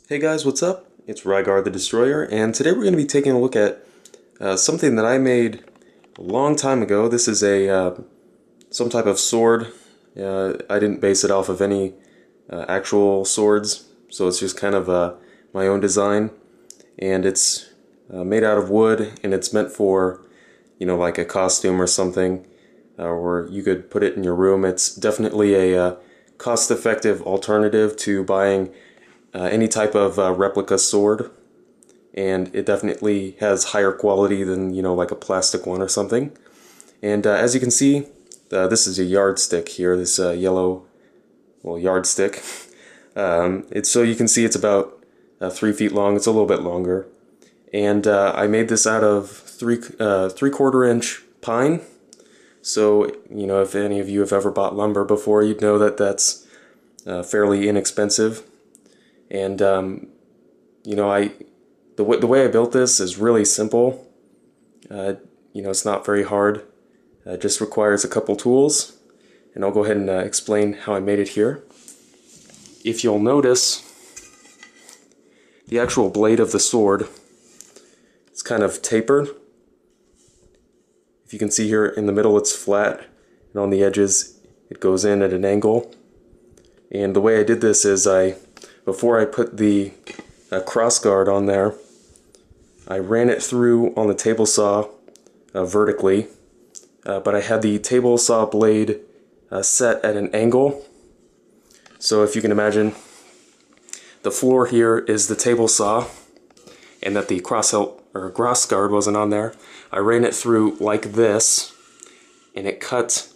Hey guys, what's up? It's Rygar the Destroyer, and today we're going to be taking a look at something that I made a long time ago. This is a some type of sword. I didn't base it off of any actual swords, so it's just kind of my own design, and it's made out of wood, and it's meant for, like a costume or something, or you could put it in your room. It's definitely a cost-effective alternative to buying any type of replica sword, and it definitely has higher quality than, like a plastic one or something. And as you can see, this is a yardstick here, this yellow, well, yardstick. It's so you can see it's about 3 feet long. It's a little bit longer, and I made this out of three-quarter inch pine. So, if any of you have ever bought lumber before, you'd know that that's fairly inexpensive. And the way I built this is really simple. It's not very hard. It just requires a couple tools, and I'll go ahead and explain how I made it here. If you'll notice, the actual blade of the sword is kind of tapered. If you can see here in the middle, it's flat, and on the edges it goes in at an angle. And the way I did this is before I put the cross guard on there, I ran it through on the table saw vertically, but I had the table saw blade set at an angle. So if you can imagine, the floor here is the table saw, and that the cross guard wasn't on there. I ran it through like this, and it cut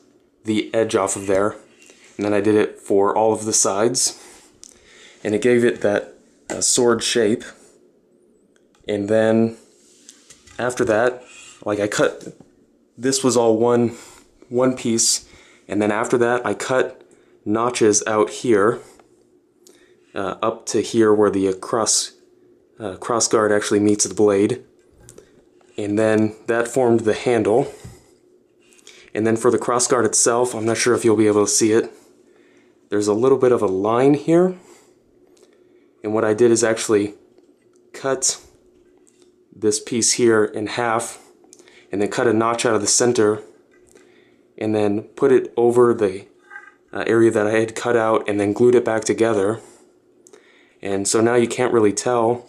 the edge off of there, and then I did it for all of the sides, and it gave it that sword shape. And then after that, like, I cut, this was all one piece, and then after that I cut notches out here up to here where the cross guard actually meets the blade, and then that formed the handle. And then for the cross guard itself, I'm not sure if you'll be able to see it, there's a little bit of a line here, and what I did is actually cut this piece here in half, and then cut a notch out of the center, and then put it over the area that I had cut out, and then glued it back together. And so now you can't really tell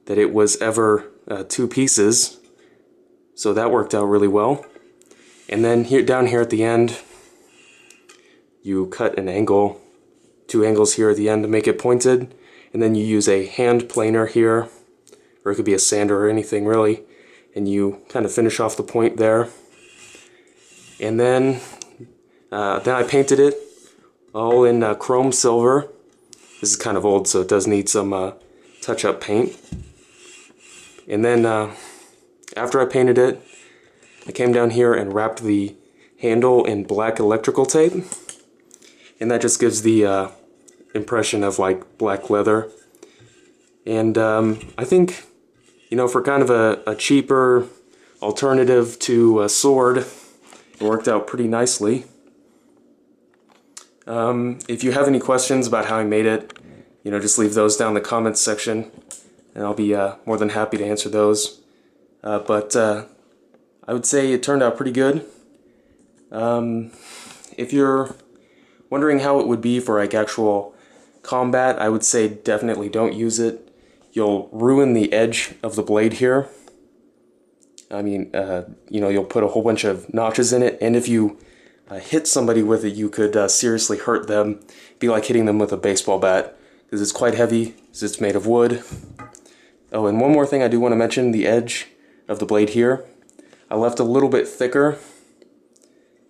that it was ever two pieces, so that worked out really well. And then down here at the end, you cut an angle, two angles here at the end to make it pointed, and then you use a hand planer here, or it could be a sander or anything really, and you kind of finish off the point there. And then I painted it all in chrome silver. This is kind of old, so it does need some touch-up paint. And then after I painted it, I came down here and wrapped the handle in black electrical tape, and that just gives the impression of like black leather. And I think, for kind of a cheaper alternative to a sword, it worked out pretty nicely. If you have any questions about how I made it, just leave those down in the comments section, and I'll be more than happy to answer those. But I would say it turned out pretty good. If you're wondering how it would be for like actual combat, I would say definitely don't use it. You'll ruin the edge of the blade here. I mean, you'll put a whole bunch of notches in it, and if you hit somebody with it, you could seriously hurt them. It'd be like hitting them with a baseball bat, because it's quite heavy, because it's made of wood. Oh, and one more thing I do want to mention, the edge of the blade here, I left a little bit thicker.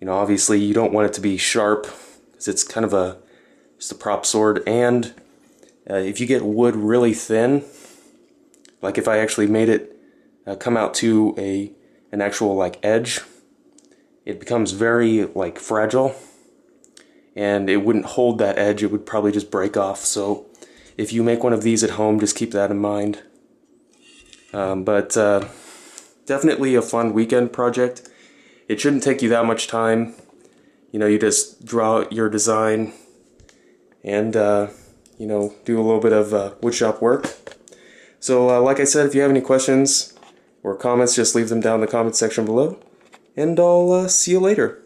Obviously you don't want it to be sharp, because it's kind of just a prop sword, and if you get wood really thin, like if I actually made it come out to an actual like edge, it becomes very like fragile, and it wouldn't hold that edge. It would probably just break off. So if you make one of these at home, just keep that in mind. But definitely a fun weekend project. It shouldn't take you that much time. You just draw out your design, and you know, do a little bit of woodshop work. So like I said, if you have any questions or comments, just leave them down in the comment section below, and I'll see you later.